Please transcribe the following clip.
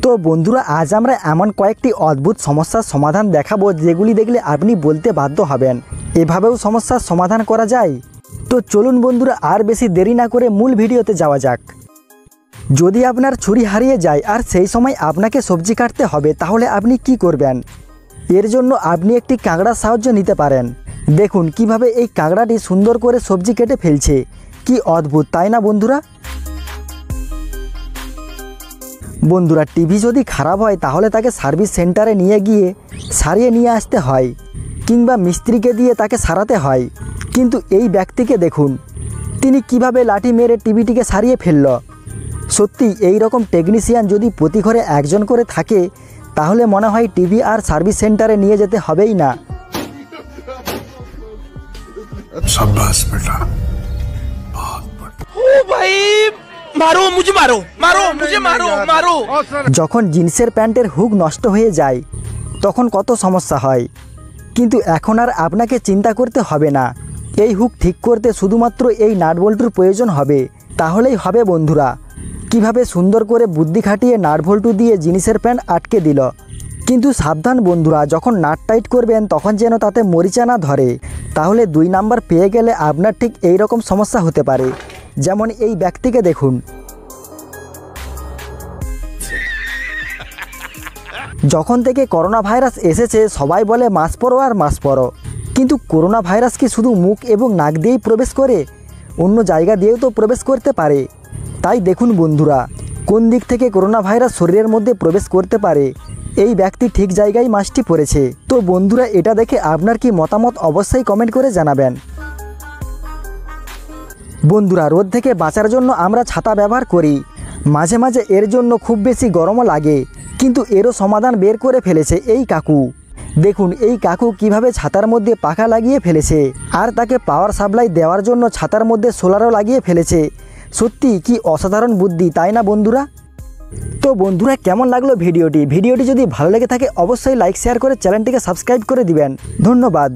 তো বন্ধুরা আজ আমরা এমন কয়েকটি অদ্ভুত সমস্যার সমাধান দেখাবো যেগুলি দেখলে আপনি বলতে বাধ্য হবেন এভাবেও সমস্যার সমাধান করা যায়। তো চলুন বন্ধুরা আর বেশি দেরি না করে মূল ভিডিওতে যাওয়া যাক। যদি আপনার ছুরি হারিয়ে যায় আর সেই সময় আপনাকে সবজি কাটতে হবে তাহলে আপনি কি করবেন? এর জন্য আপনি একটি কাঁকড়ার সাহায্য নিতে পারেন। দেখুন কিভাবে এই কাঁকড়াটি সুন্দর করে সবজি কেটে ফেলছে, কি অদ্ভুত তাই না বন্ধুরা? বন্ধুরা টিভি যদি খারাপ হয় তাহলে তাকে সার্ভিস সেন্টারে নিয়ে গিয়ে সারিয়ে নিয়ে আসতে হয় কিংবা মিস্ত্রিকে দিয়ে তাকে সারাতে হয়, কিন্তু এই ব্যক্তিকে দেখুন তিনি কিভাবে লাঠি মেরে টিভিটিকে সারিয়ে ফেলল। সত্যি এই রকম টেকনিশিয়ান যদি প্রতি ঘরে একজন করে থাকে তাহলে মনে হয় টিভি আর সার্ভিস সেন্টারে নিয়ে যেতে হবেই না। शाबाश बेटा, ओ भाई मारो मुझे, मारो मारो मुझे, मारो मारो। যখন জিন্সের প্যান্টের হুক নষ্ট হয়ে যায় তখন কত সমস্যা হয়, কিন্তু এখন আর আপনাকে চিন্তা করতে হবে না। এই হুক ঠিক করতে শুধুমাত্র এই নাট বল্টুর প্রয়োজন হবে, তাহলেই হবে বন্ধুরা। কিভাবে সুন্দর করে বুদ্ধি খাটিয়ে নাট বল্টু দিয়ে জিন্সের প্যান্ট আটকে দিল। কিন্তু সাবধান বন্ধুরা, যখন নাট টাইট করবেন তখন যেন তাতে মরিচা না ধরে, তাহলে 2 নাম্বার পেয়ে গেলে আপনার ঠিক এই রকম সমস্যা হতে পারে। যেমন এই ব্যক্তিকে দেখুন, যখন থেকে করোনা ভাইরাস এসেছে সবাই বলে মাস্ক পরো আর মাস্ক পরো, কিন্তু করোনা ভাইরাস কি শুধু মুখ এবং নাক দিয়েই প্রবেশ করে? অন্য জায়গা দিয়েও তো প্রবেশ করতে পারে। তাই দেখুন বন্ধুরা কোন দিক থেকে করোনা ভাইরাস শরীরের মধ্যে প্রবেশ করতে পারে। এই ব্যক্তি ঠিক জায়গায় মাস্কটি পরেছে। তো বন্ধুরা এটা দেখে আপনার কি মতামত অবশ্যই কমেন্ট করে জানাবেন। বন্ধুরা রোদ থেকে বাঁচার জন্য আমরা ছাতা ব্যবহার করি, মাঝে মাঝে এর জন্য খুব বেশি গরমও লাগে, কিন্তু এরও সমাধান বের করে ফেলেছে এই কাকু। দেখুন এই কাকু কিভাবে ছাতার মধ্যে পাখা লাগিয়ে ফেলেছে আর তাকে পাওয়ার সাপ্লাই দেওয়ার জন্য ছাতার মধ্যে সোলারও লাগিয়ে ফেলেছে। সত্যি কি অসাধারণ বুদ্ধি তাই না বন্ধুরা? তো বন্ধুরা কেমন লাগলো ভিডিওটি যদি ভালো লেগে থাকে অবশ্যই লাইক শেয়ার করে চ্যানেলটিকে সাবস্ক্রাইব করে দিবেন। ধন্যবাদ।